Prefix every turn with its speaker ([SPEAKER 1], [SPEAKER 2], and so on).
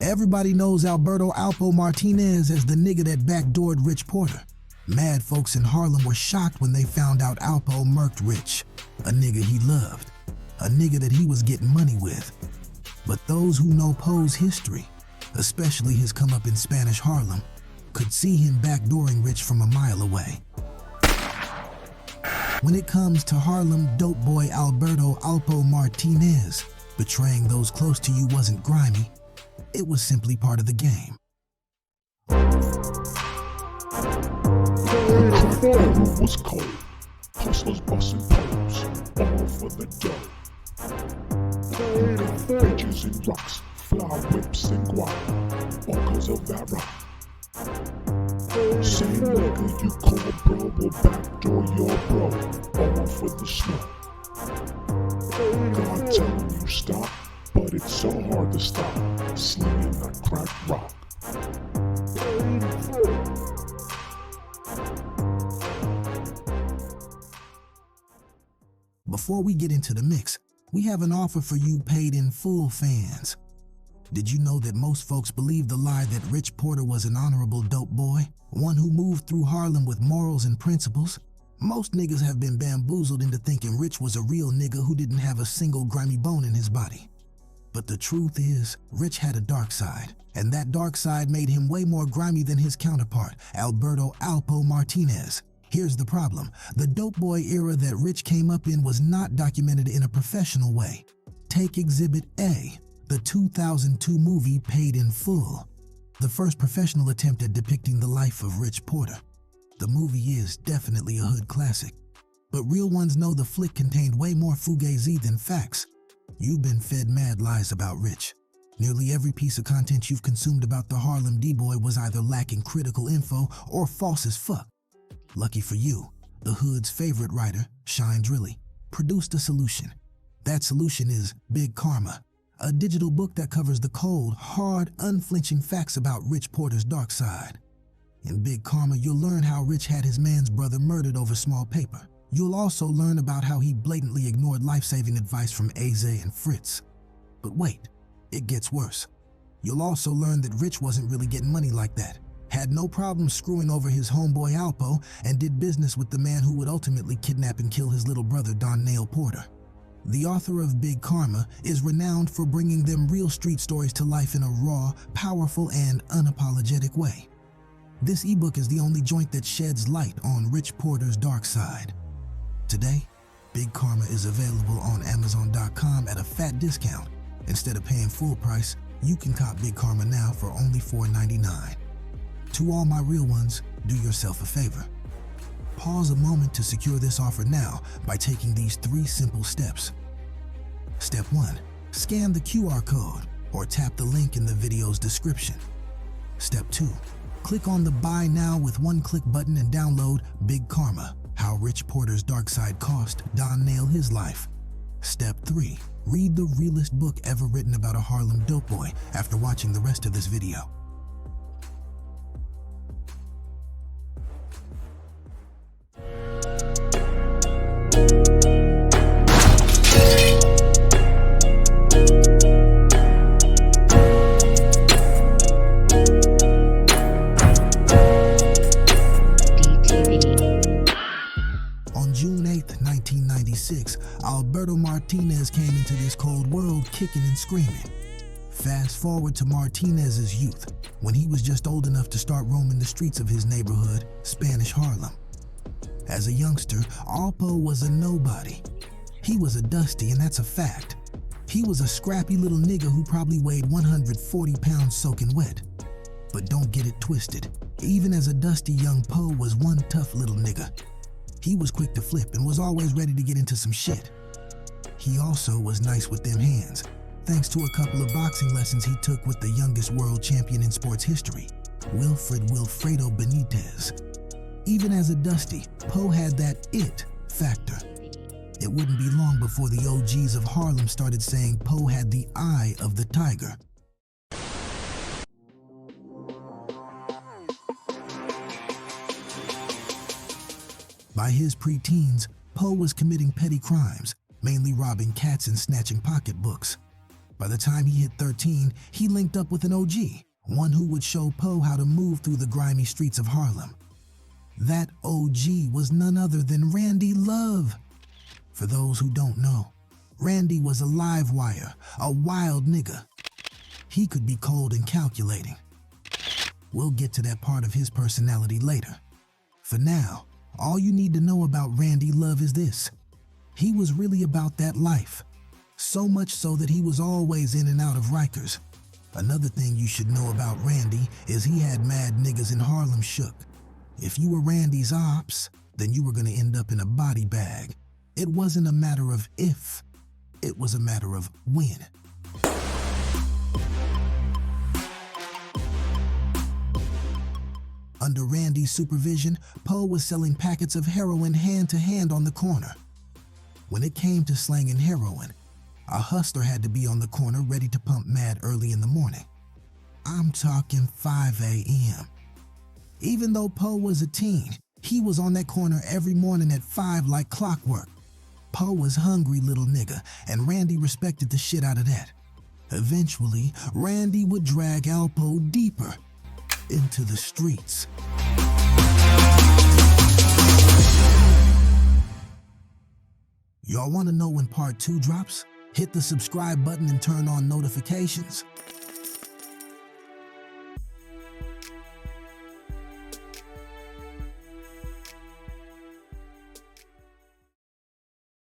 [SPEAKER 1] Everybody knows Alpo Martinez as the nigga that backdoored Rich Porter. Mad folks in Harlem were shocked when they found out Alpo murked Rich, a nigga he loved, a nigga that he was getting money with. But those who know Po's history, especially his come up in Spanish Harlem, could see him backdooring Rich from a mile away. When it comes to Harlem dope boy Alpo Martinez, betraying those close to you wasn't grimy, it was simply part of the game.
[SPEAKER 2] The room was cold, hustlers busting poles, all for the dough. You got bitches and rocks, fly whips and guap, all cause of that rock. Same nigga you call bro will backdoor your bro, all for the snow. God telling you stop, but it's so hard to stop, slinging that crack rock.
[SPEAKER 1] Before we get into the mix, we have an offer for you paid-in-full fans. Did you know that most folks believe the lie that Rich Porter was an honorable dope boy, one who moved through Harlem with morals and principles? Most niggas have been bamboozled into thinking Rich was a real nigga who didn't have a single grimy bone in his body. But the truth is, Rich had a dark side, and that dark side made him way more grimy than his counterpart, Alpo Martinez. Here's the problem. The dope boy era that Rich came up in was not documented in a professional way. Take Exhibit A, the 2002 movie Paid in Full, the first professional attempt at depicting the life of Rich Porter. The movie is definitely a hood classic, but real ones know the flick contained way more fugazi than facts. You've been fed mad lies about Rich. Nearly every piece of content you've consumed about the Harlem D-boy was either lacking critical info or false as fuck. Lucky for you, the hood's favorite writer, Shine Drilly, produced a solution. That solution is Big Karma, a digital book that covers the cold, hard, unflinching facts about Rich Porter's dark side. In Big Karma, you'll learn how Rich had his man's brother murdered over small paper. You'll also learn about how he blatantly ignored life-saving advice from Aze and Fritz. But wait, it gets worse. You'll also learn that Rich wasn't really getting money like that, had no problem screwing over his homeboy Alpo, and did business with the man who would ultimately kidnap and kill his little brother Donnell Porter. The author of Big Karma is renowned for bringing them real street stories to life in a raw, powerful, and unapologetic way. This ebook is the only joint that sheds light on Rich Porter's dark side. Today, Big Karma is available on Amazon.com at a fat discount. Instead of paying full price, you can cop Big Karma now for only $4.99. To all my real ones, do yourself a favor. Pause a moment to secure this offer now by taking these 3 simple steps. Step 1. Scan the QR code or tap the link in the video's description. Step 2. Click on the Buy Now with one click button and download Big Karma, How Rich Porter's Dark Side Cost Donnell His Life. Step 3. Read the realest book ever written about a Harlem dope boy after watching the rest of this video. Alpo Martinez came into this cold world kicking and screaming. Fast forward to Martinez's youth, when he was just old enough to start roaming the streets of his neighborhood, Spanish Harlem. As a youngster, Alpo was a nobody. He was a dusty, and that's a fact. He was a scrappy little nigga who probably weighed 140 pounds soaking wet. But don't get it twisted. Even as a dusty young Po was one tough little nigga. He was quick to flip and was always ready to get into some shit. He also was nice with them hands, thanks to a couple of boxing lessons he took with the youngest world champion in sports history, Wilfredo Benitez. Even as a dusty, Po had that it factor. It wouldn't be long before the OGs of Harlem started saying Po had the eye of the tiger. By his preteens, Po was committing petty crimes, mainly robbing cats and snatching pocketbooks. By the time he hit 13, he linked up with an OG, one who would show Poe how to move through the grimy streets of Harlem. That OG was none other than Randy Love. For those who don't know, Randy was a live wire, a wild nigga. He could be cold and calculating. We'll get to that part of his personality later. For now, all you need to know about Randy Love is this. He was really about that life. So much so that he was always in and out of Rikers. Another thing you should know about Randy is he had mad niggas in Harlem shook. If you were Randy's ops, then you were gonna end up in a body bag. It wasn't a matter of if, it was a matter of when. Under Randy's supervision, Poe was selling packets of heroin hand to hand on the corner. When it came to slanging heroin, a hustler had to be on the corner ready to pump mad early in the morning. I'm talking 5 a.m. Even though Poe was a teen, he was on that corner every morning at 5 like clockwork. Poe was hungry little nigga, and Randy respected the shit out of that. Eventually, Randy would drag Alpo deeper into the streets. Y'all want to know when part 2 drops? Hit the subscribe button and turn on notifications.